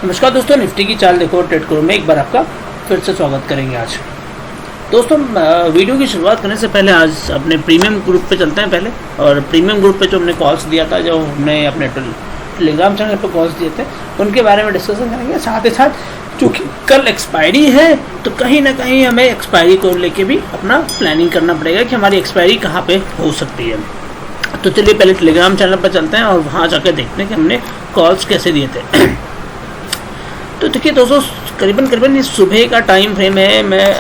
नमस्कार दोस्तों, निफ्टी की चाल देखो ट्रेड करो में एक बार आपका फिर से स्वागत करेंगे। आज दोस्तों वीडियो की शुरुआत करने से पहले आज अपने प्रीमियम ग्रुप पे चलते हैं पहले। और प्रीमियम ग्रुप पे जो हमने कॉल्स दिया था, जो हमने अपने टेलीग्राम चैनल पे कॉल्स दिए थे, उनके बारे में डिस्कशन करेंगे। साथ ही साथ चूँकि कल एक्सपायरी है तो कहीं ना कहीं हमें एक्सपायरी को लेके भी अपना प्लानिंग करना पड़ेगा कि हमारी एक्सपायरी कहाँ पे हो सकती है। तो चलिए पहले टेलीग्राम चैनल पर चलते हैं और वहाँ जाकर देखते हैं कि हमने कॉल्स कैसे दिए थे। तो देखिए दोस्तों, करीबन ये सुबह का टाइम फ्रेम है। मैं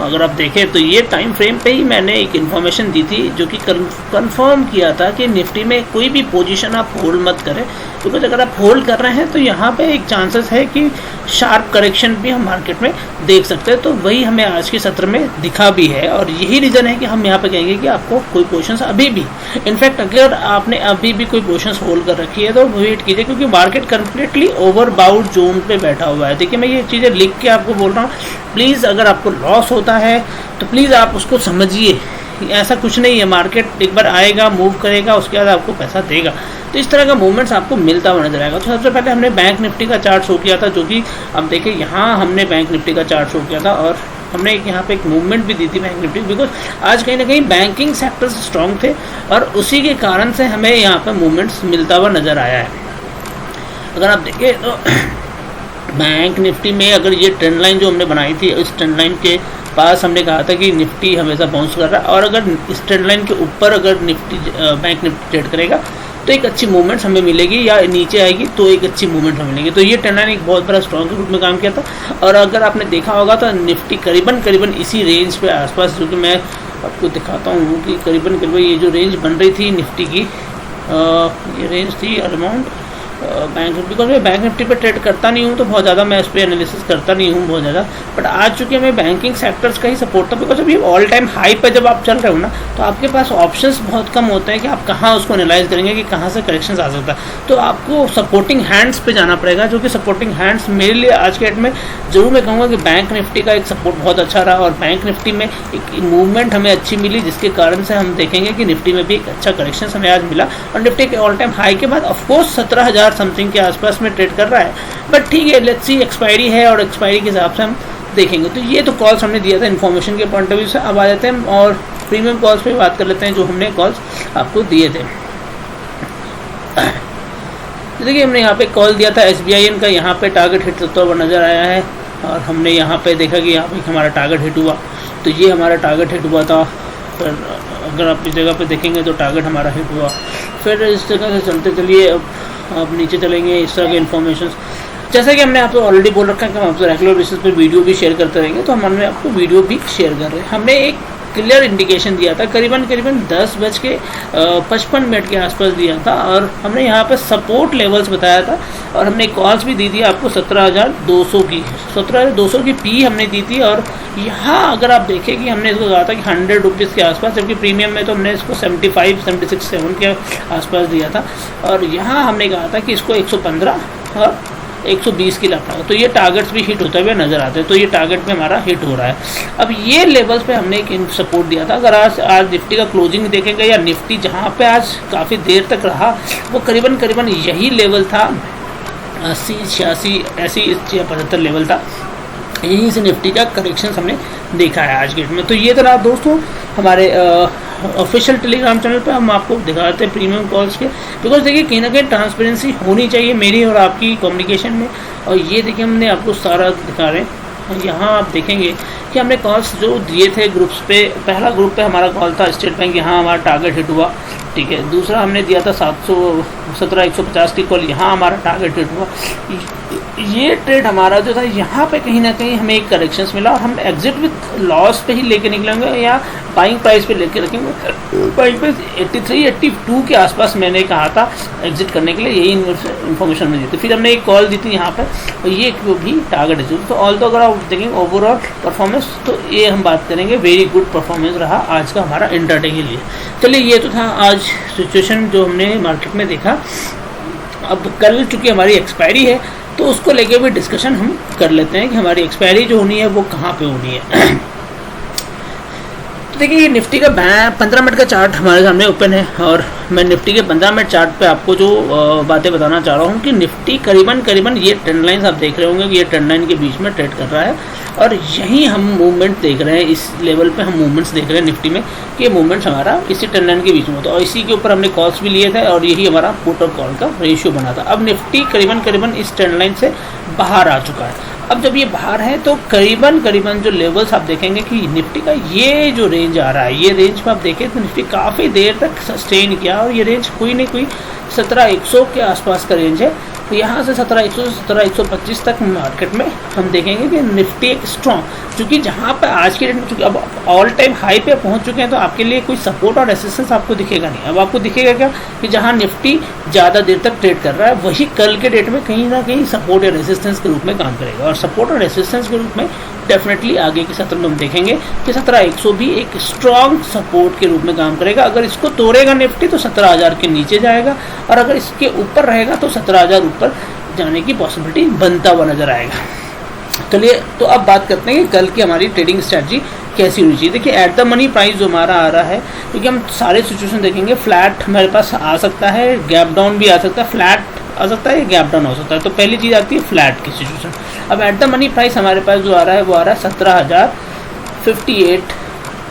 अगर आप देखें तो ये टाइम फ्रेम पे ही मैंने एक इन्फॉर्मेशन दी थी जो कि कंफर्म किया था कि निफ्टी में कोई भी पोजीशन आप होल्ड मत करें, बिकॉज अगर आप होल्ड कर रहे हैं तो यहाँ पे एक चांसेस है कि शार्प करेक्शन भी हम मार्केट में देख सकते हैं। तो वही हमें आज के सत्र में दिखा भी है और यही रीज़न है कि हम यहाँ पे कहेंगे कि आपको कोई पोजीशंस अभी भी, इनफैक्ट अगर आपने अभी भी कोई पोजीशंस होल्ड कर रखी है तो वेट कीजिए, क्योंकि मार्केट कंप्लीटली ओवरबाउट जोन पे बैठा हुआ है। देखिए मैं ये चीज़ें लिख के आपको बोल रहा हूँ, प्लीज़ अगर आपको लॉस होता है तो प्लीज़ आप उसको समझिए। ऐसा कुछ नहीं है, मार्केट एक बार आएगा, मूव करेगा, उसके बाद आपको पैसा देगा। तो इस तरह का मूवमेंट्स आपको मिलता हुआ नजर आएगा। तो सबसे पहले हमने बैंक निफ्टी का चार्ट शो किया था, जो कि अब देखिए यहाँ हमने बैंक निफ्टी का चार्ट शो किया था और हमने यहाँ पे एक मूवमेंट भी दी थी बैंक निफ्टी, बिकॉज आज कहीं ना कहीं बैंकिंग सेक्टर स्ट्रॉन्ग थे और उसी के कारण से हमें यहाँ पे मूवमेंट्स मिलता हुआ नज़र आया है। अगर आप देखें तो बैंक निफ्टी में अगर ये ट्रेंड लाइन जो हमने बनाई थी, इस ट्रेंड लाइन के पास हमने कहा था कि निफ्टी हमेशा बाउंस कर रहा है और अगर इस ट्रेंड लाइन के ऊपर अगर निफ्टी बैंक निफ्टी ट्रेड करेगा तो एक अच्छी मूवमेंट हमें मिलेगी, या नीचे आएगी तो एक अच्छी मूवमेंट हमें मिलेगी। तो ये ट्रेंड लाइन एक बहुत बड़ा स्ट्रॉन्ग के रूप में काम किया था और अगर आपने देखा होगा तो निफ्टी करीबन इसी रेंज पे आसपास, जो कि मैं आपको दिखाता हूँ कि करीबन ये जो रेंज बन रही थी निफ्टी की, ये रेंज थी अराउंड बैंक निफ्टी। बिकॉज मैं बैंक निफ्टी पे ट्रेड करता नहीं हूँ तो बहुत ज़्यादा मैं इस पर एनालिसिस करता नहीं हूँ बहुत ज़्यादा, बट आज चूँकि हमें बैंकिंग सेक्टर्स का ही सपोर्ट था, बिकॉज अभी ऑल टाइम हाई पे जब आप चल रहे हो ना तो आपके पास ऑप्शंस बहुत कम होते हैं कि आप कहाँ उसको एनालाइज करेंगे कि कहाँ से करेक्शन आ सकता है। तो आपको सपोर्टिंग हैंड्स पे जाना पड़ेगा, जो कि सपोर्टिंग हैंड्स मेरे लिए आज के डेट में जरूर मैं कहूँगा कि बैंक निफ्टी का एक सपोर्ट बहुत अच्छा रहा और बैंक निफ्टी में एक मूवमेंट हमें अच्छी मिली, जिसके कारण से हम देखेंगे कि निफ्टी में भी एक अच्छा करेक्शन हमें आज मिला और निफ्टी के ऑल टाइम हाई के बाद ऑफकोर्स 17,000 समथिंग के आसपास में ट्रेड कर रहा है। बट ठीक है, लेट्स सी, एक्सपायरी है और एक्सपायरी के हिसाब से हम देखेंगे। तो ये तो कॉल्स हमने दिया था इन्फॉर्मेशन के पॉइंट ऑफ व्यू से। अब आ जाते हैं और प्रीमियम कॉल्स पे बात कर लेते हैं जो हमने कॉल्स आपको दिए थे। देखिए हमने यहाँ पे कॉल दिया था SBIN का, यहाँ पे टारगेट हिट होता हुआ नज़र आया है और हमने यहाँ पे देखा कि यहाँ पे हमारा टारगेट हिट हुआ, तो ये हमारा टारगेट हिट हुआ था। फिर अगर आप इस जगह पे देखेंगे तो टारगेट हमारा हिट हुआ। फिर इस जगह से चलते चलिए अब नीचे चलेंगे। इस तरह के इन्फॉर्मेशन जैसा कि हमने आपको ऑलरेडी बोल रखा है कि हम आपसे रेगुलर बेसिस पर वीडियो भी शेयर करते रहेंगे, तो हमने आपको वीडियो भी शेयर कर रहे हैं। हमने एक क्लियर इंडिकेशन दिया था करीबन 10:55 के आसपास दिया था और हमने यहाँ पर सपोर्ट लेवल्स बताया था और हमने कॉल्स भी दी थी आपको 17,200 की पी हमने दी थी। और यहाँ अगर आप देखें कि हमने इसको कहा था कि 100 रुपीज़ के आसपास, जबकि प्रीमियम में तो हमने इसको 75-76-7 के आसपास दिया था और यहाँ हमने कहा था कि इसको 115 और 120 की लगता है। तो ये टारगेट्स भी हिट होते हुए नजर आते हैं, तो ये टारगेट पे हमारा हिट हो रहा है। अब ये लेवल्स पे हमने एक सपोर्ट दिया था। अगर आज निफ्टी का क्लोजिंग देखेंगे या निफ्टी जहाँ पे आज काफ़ी देर तक रहा, वो करीबन यही लेवल था, 80-86 ऐसी 75 लेवल था। यहीं से निफ्टी का करेक्शन हमने देखा है आज के डेट में। तो ये तरह दोस्तों हमारे ऑफिशियल टेलीग्राम चैनल पे हम आपको दिखाते हैं प्रीमियम कॉल्स के, बिकॉज देखिए कहीं ना कहीं ट्रांसपेरेंसी होनी चाहिए मेरी और आपकी कम्युनिकेशन में। और ये देखिए हमने आपको सारा दिखा रहे हैं। यहाँ आप देखेंगे कि हमने कॉल्स जो दिए थे ग्रुप्स पे, पहला ग्रुप पे हमारा कॉल था स्टेट बैंक, यहाँ हमारा टारगेट हिट हुआ, ठीक है। दूसरा हमने दिया था 150 की कॉल, यहाँ हमारा टारगेट हिट हुआ। ये ट्रेड हमारा जो था यहाँ पे कहीं ना कहीं हमें एक करेक्शंस मिला और हम एग्जिट विथ लॉस पे ही लेके निकलेंगे या बाइंग प्राइस पे लेके रखेंगे। बाइंग प्राइस 83-82 के आसपास मैंने कहा था एग्जिट करने के लिए, यही इन्फॉर्मेशन में दी थी। फिर हमने एक कॉल दी थी यहाँ पर और ये भी टारगेट है। तो ऑल तो अगर आप देखेंगे ओवरऑल परफॉर्मेंस, तो ये हम बात करेंगे वेरी गुड परफॉर्मेंस रहा आज का हमारा इंट्राडे के लिए। चलिए ये तो था आज सिचुएशन जो हमने मार्केट में देखा। अब कल चूँकि हमारी एक्सपायरी है तो उसको लेके भी डिस्कशन हम कर लेते हैं कि हमारी एक्सपायरी जो होनी है वो कहाँ पे होनी है। तो देखिए ये निफ्टी का 15 मिनट का चार्ट हमारे सामने ओपन है और मैं निफ्टी के 15 मिनट चार्ट पे आपको जो बातें बताना चाह रहा हूँ कि निफ्टी करीबन ये ट्रेंड लाइन आप देख रहे होंगे कि ये ट्रेंड लाइन के बीच में ट्रेड कर रहा है और यहीं हम मूवमेंट देख रहे हैं, इस लेवल पे हम मूवमेंट्स देख रहे हैं निफ्टी में कि ये मूवमेंट्स हमारा इसी ट्रेंड लाइन के बीच में होता है और इसी के ऊपर हमने कॉल्स भी लिए थे और यही हमारा पुट और कॉल का रेशियो बना था। अब निफ्टी करीबन इस ट्रेंड लाइन से बाहर आ चुका है। अब जब ये बाहर है तो करीबन जो लेवल्स आप देखेंगे कि निफ्टी का ये जो रेंज आ रहा है, ये रेंज में आप देखें तो निफ्टी काफ़ी देर तक सस्टेन किया और ये रेंज कोई नहीं कोई 17,100 के आसपास का रेंज है। तो यहाँ से 17,100 से 17,125 तक मार्केट में हम देखेंगे कि निफ्टी एक स्ट्रॉन्ग, क्योंकि जहाँ पर आज की डेट में चूँकि अब ऑल टाइम हाई पे पहुँच चुके हैं तो आपके लिए कोई सपोर्ट और रेसिस्टेंस आपको दिखेगा नहीं। अब आपको दिखेगा क्या कि जहाँ निफ्टी ज़्यादा देर तक ट्रेड कर रहा है वही कल के डेट में कहीं ना कहीं सपोर्ट या रेसिस्टेंस के रूप में काम करेगा और सपोर्ट और रेसिस्टेंस के रूप में डेफिनेटली आगे के सत्र में हम देखेंगे कि 17,100 भी एक स्ट्रॉन्ग सपोर्ट के रूप में काम करेगा। अगर इसको तोड़ेगा निफ्टी तो 17,000 के नीचे जाएगा और अगर इसके ऊपर रहेगा तो 17,000 ऊपर जाने की पॉसिबिलिटी बनता हुआ नजर आएगा। चलिए तो अब बात करते हैं कि कल की हमारी ट्रेडिंग स्ट्रैटेजी कैसी होनी चाहिए। देखिए एट द मनी प्राइस जो हमारा आ रहा है, क्योंकि हम सारे सिचुएशन देखेंगे, फ्लैट हमारे पास आ सकता है, गैप डाउन भी आ सकता है, फ्लैट आ सकता है, गैप डाउन हो सकता है। तो पहली चीज़ आती है फ्लैट की सिचुएशन। अब एट द मनी प्राइस हमारे पास जो आ रहा है वो आ रहा है 17,058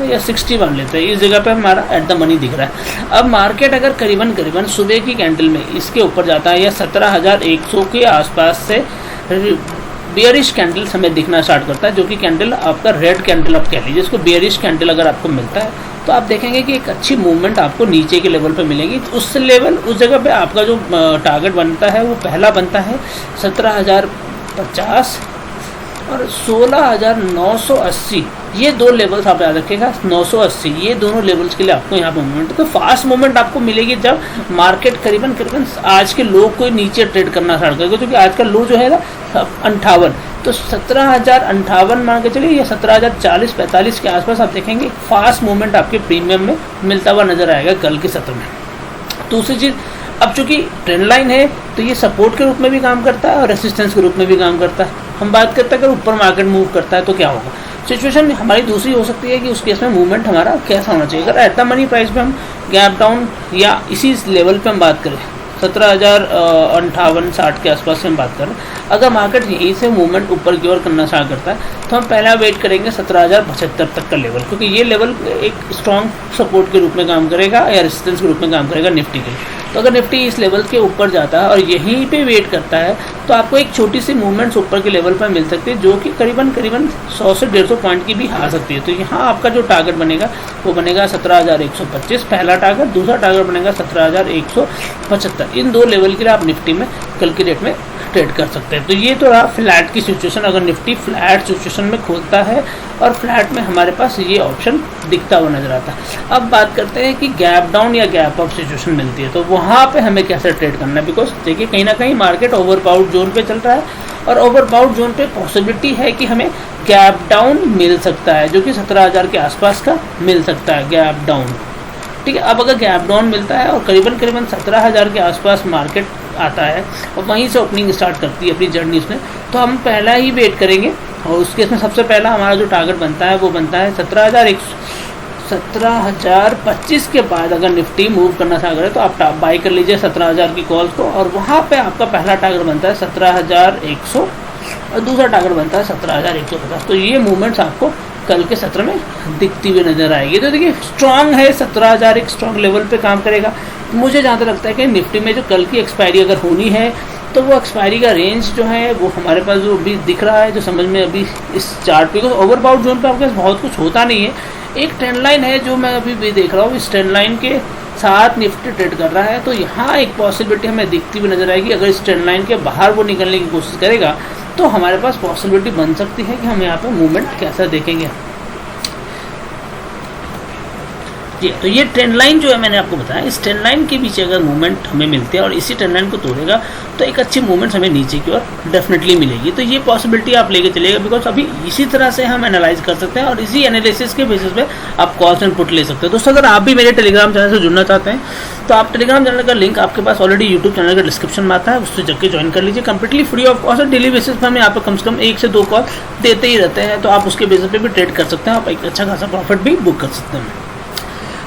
या 60 मान लेते हैं, इस जगह पे हमारा एट द मनी दिख रहा है। अब मार्केट अगर करीबन सुबह की कैंडल में इसके ऊपर जाता है या 17,100 के आसपास से बेयरिश कैंडल हमें दिखना स्टार्ट करता है, जो कि कैंडल आपका रेड कैंडल आप कह लीजिए, इसको बेयरिश कैंडल अगर आपको मिलता है तो आप देखेंगे कि एक अच्छी मूवमेंट आपको नीचे के लेवल पे मिलेगी। तो उस जगह पे आपका जो टारगेट बनता है वो पहला बनता है 17,050 और 16,980, ये दो लेवल्स आप याद रखिएगा, 980, ये दोनों लेवल्स के लिए आपको यहाँ पे मूवमेंट, तो फास्ट मूवमेंट आपको मिलेगी जब मार्केट करीबन आज के लो को नीचे ट्रेड करना स्टार्ट करेगा, क्योंकि आज का लो जो है ना 58, तो 17,058 मान के चलिए या 17,040-45 के आसपास आप देखेंगे फास्ट मूवमेंट आपके प्रीमियम में मिलता हुआ नजर आएगा कल के सत्र में। दूसरी चीज़, अब चूंकि ट्रेंड लाइन है तो ये सपोर्ट के रूप में भी काम करता है और रेसिस्टेंस के रूप में भी काम करता है। हम बात करते हैं अगर ऊपर मार्केट मूव करता है तो क्या होगा, सिचुएशन हमारी दूसरी हो सकती है कि उस केस में मूवमेंट हमारा कैसा होना चाहिए। अगर एट द मनी प्राइस पे हम गैप डाउन या इसी लेवल पे हम बात करें 17,058-60 के आसपास से हम बात करें, अगर मार्केट यहीं से मूवमेंट ऊपर की ओर करना स्टार्ट करता है तो हम पहला वेट करेंगे 17,075 तक का लेवल, क्योंकि ये लेवल एक स्ट्रॉन्ग सपोर्ट के रूप में काम करेगा या रेजिस्टेंस के रूप में काम करेगा निफ्टी के लिए। तो अगर निफ्टी इस लेवल के ऊपर जाता है और यहीं पे वेट करता है तो आपको एक छोटी सी मूवमेंट्स ऊपर के लेवल पर मिल सकती है, जो कि करीबन 100 से 150 पॉइंट की भी आ सकती है। तो यहाँ आपका जो टारगेट बनेगा वो बनेगा 17,125 पहला टारगेट, दूसरा टारगेट बनेगा 17,175। इन दो लेवल के लिए आप निफ्टी में कल की डेट में ट्रेड कर सकते हैं। तो ये तो रहा फ्लैट की सिचुएशन, अगर निफ्टी फ्लैट सिचुएशन में खोलता है और फ्लैट में हमारे पास ये ऑप्शन दिखता हुआ नजर आता है। अब बात करते हैं कि गैप डाउन या गैप अप सिचुएशन मिलती है तो वहाँ पे हमें कैसे ट्रेड करना है, बिकॉज देखिए कहीं ना कहीं मार्केट ओवरबाउट जोन पे चल रहा है और ओवरबाउट जोन पे पॉसिबिलिटी है कि हमें गैप डाउन मिल सकता है, जो कि 17,000 के आसपास का मिल सकता है गैप डाउन। ठीक है, अब अगर गैप डाउन मिलता है और करीबन 17,000 के आसपास मार्केट आता है और वहीं से ओपनिंग स्टार्ट करती है अपनी जर्नी उसमें, तो हम पहला ही वेट करेंगे और उसके इसमें सबसे पहला हमारा जो टारगेट बनता है वो बनता है 17,025 के बाद अगर निफ्टी मूव करना स्टार्ट करे तो आप बाई कर लीजिए 17,000 की कॉल को और वहाँ पे आपका पहला टारगेट बनता है 17,100 और दूसरा टारगेट बनता है 17,150। तो ये मूवमेंट्स आपको कल के सत्र में दिखती हुई नजर आएगी। तो देखिए स्ट्रांग है, 17,000 एक स्ट्रांग लेवल पे काम करेगा। मुझे जहाँ तक लगता है कि निफ्टी में जो कल की एक्सपायरी अगर होनी है तो वो एक्सपायरी का रेंज जो है वो हमारे पास जो अभी दिख रहा है, जो समझ में अभी इस चार्ट पे, ओवरबाउट जोन पे आपके पास बहुत कुछ होता नहीं है। एक ट्रेंड लाइन है जो मैं अभी भी देख रहा हूँ, इस ट्रेंड लाइन के साथ निफ्टी ट्रेड कर रहा है, तो यहाँ एक पॉसिबिलिटी हमें दिखती हुई नजर आएगी। अगर इस ट्रेंड लाइन के बाहर वो निकलने की कोशिश करेगा तो हमारे पास पॉसिबिलिटी बन सकती है कि हम यहाँ पे मूवमेंट कैसा देखेंगे। ठीक है, तो ये ट्रेंड लाइन जो है मैंने आपको बताया, इस ट्रेंड लाइन के पीछे अगर मूवमेंट हमें मिलती है और इसी ट्रेंड लाइन को तोड़ेगा तो एक अच्छी मूवमेंट हमें नीचे की ओर डेफिनेटली मिलेगी। तो ये पॉसिबिलिटी आप लेके चलेगा, बिकॉज अभी इसी तरह से हम एनालाइज कर सकते हैं और इसी एनालिसिस के बेसिस पे आप कॉल्स एंड पुट ले सकते हैं। दोस्तों अगर आप भी मेरे टेलीग्राम चैनल से जुड़ना चाहते हैं तो आप टेलीग्राम चैनल का लिंक आपके पास ऑलरेडी यूट्यूब चैनल का डिस्क्रिप्शन में आता है, उससे जाके ज्वाइन कर लीजिए। कंप्लीटली फ्री ऑफ कॉस्ट और डेली बेसिस पर हम यहाँ पर कम से कम 1 से 2 कॉल देते ही रहते हैं, तो आप उसके बेसिस पे भी ट्रेड कर सकते हैं, आप एक अच्छा खासा प्रॉफिट भी बुक कर सकते हैं।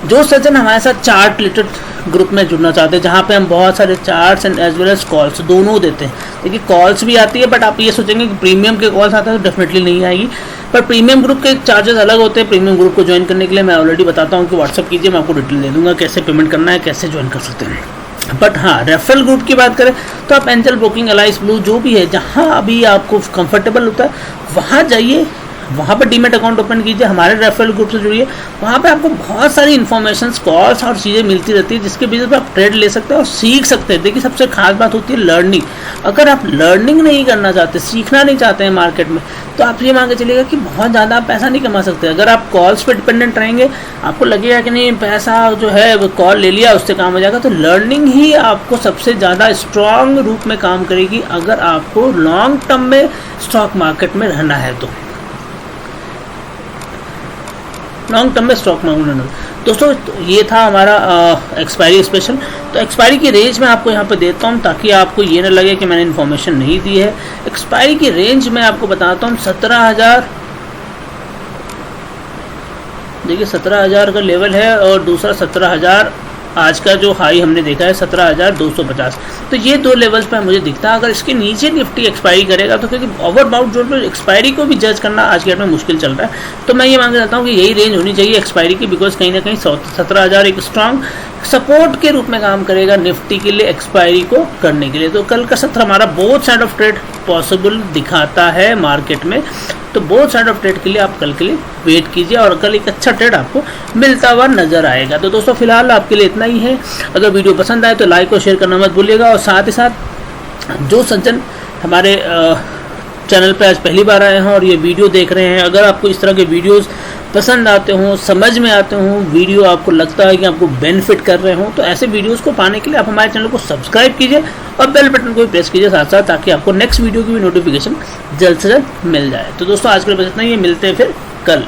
जो सज्जन हमारे साथ चार्ट रिलेटेड ग्रुप में जुड़ना चाहते हैं जहाँ पे हम बहुत सारे charts and as well as calls दोनों देते हैं, देखिए कॉल्स भी आती है बट आप ये सोचेंगे कि प्रीमियम के कॉल्स आते हैं तो डेफिनेटली नहीं आएगी, पर प्रीमियम ग्रुप के चार्जेस अलग होते हैं। प्रीमियम ग्रुप को ज्वाइन करने के लिए मैं ऑलरेडी बताता हूँ कि व्हाट्सअप कीजिए, मैं आपको डिटेल दे दूँगा कैसे पेमेंट करना है, कैसे ज्वाइन कर सकते हैं। बट हाँ, रेफरल ग्रुप की बात करें तो आप एंजल ब्रोकिंग, अलाइस ब्लू जो भी है जहाँ अभी आपको कंफर्टेबल होता है वहाँ जाइए, वहाँ पर डीमेट अकाउंट ओपन कीजिए, हमारे रेफरल ग्रुप से जुड़िए। वहाँ पे आपको बहुत सारी इन्फॉर्मेशन, कॉल्स और चीज़ें मिलती रहती है जिसके बेसिस पर आप ट्रेड ले सकते हैं और सीख सकते हैं। देखिए सबसे खास बात होती है लर्निंग। अगर आप लर्निंग नहीं करना चाहते, सीखना नहीं चाहते हैं मार्केट में, तो आप ये मान के चलिएगा कि बहुत ज़्यादा आप पैसा नहीं कमा सकते। अगर आप कॉल्स पर डिपेंडेंट रहेंगे, आपको लगेगा कि नहीं पैसा जो है वो कॉल ले लिया उससे काम हो जाएगा, तो लर्निंग ही आपको सबसे ज़्यादा स्ट्रॉन्ग रूप में काम करेगी अगर आपको लॉन्ग टर्म में स्टॉक मार्केट में रहना है तो। लॉन्ग टर्म में स्टॉक मार्केट दोस्तों ये था हमारा एक्सपायरी स्पेशल। तो एक्सपायरी की रेंज मैं आपको यहाँ पे देता हूँ ताकि आपको ये ना लगे कि मैंने इन्फॉर्मेशन नहीं दी है। एक्सपायरी की रेंज मैं आपको बताता हूँ 17,000, देखिए 17,000 का लेवल है और दूसरा 17,000 आज का जो हाई हमने देखा है 17,250। तो ये 2 लेवल्स पर मुझे दिखता है। अगर इसके नीचे निफ्टी एक्सपायरी करेगा तो क्योंकि ओवरबाउट जोन पर एक्सपायरी को भी जज करना आज के डेट में मुश्किल चल रहा है, तो मैं ये मांग चाहता हूँ कि यही रेंज होनी चाहिए एक्सपायरी की, बिकॉज कहीं ना कहीं 17,000 एक स्ट्रॉन्ग सपोर्ट के रूप में काम करेगा निफ्टी के लिए एक्सपायरी को करने के लिए। तो कल का सत्र हमारा both side of trade possible दिखाता है मार्केट में, तो बोथ साइड ऑफ ट्रेड के लिए आप कल के लिए वेट कीजिए और कल एक अच्छा ट्रेड आपको मिलता हुआ नजर आएगा। तो दोस्तों फिलहाल आपके लिए इतना ही है। अगर वीडियो पसंद आए तो लाइक और शेयर करना मत भूलिएगा, और साथ ही साथ जो सज्जन हमारे चैनल पे आज पहली बार आए हैं और ये वीडियो देख रहे हैं, अगर आपको इस तरह के वीडियोस पसंद आते हों, समझ में आते हों, वीडियो आपको लगता है कि आपको बेनिफिट कर रहे हों, तो ऐसे वीडियोस को पाने के लिए आप हमारे चैनल को सब्सक्राइब कीजिए और बेल बटन को भी प्रेस कीजिए साथ साथ, ताकि आपको नेक्स्ट वीडियो की भी नोटिफिकेशन जल्द से जल्द मिल जाए। तो दोस्तों आज के लिए बस इतना ही है, मिलते हैं फिर कल।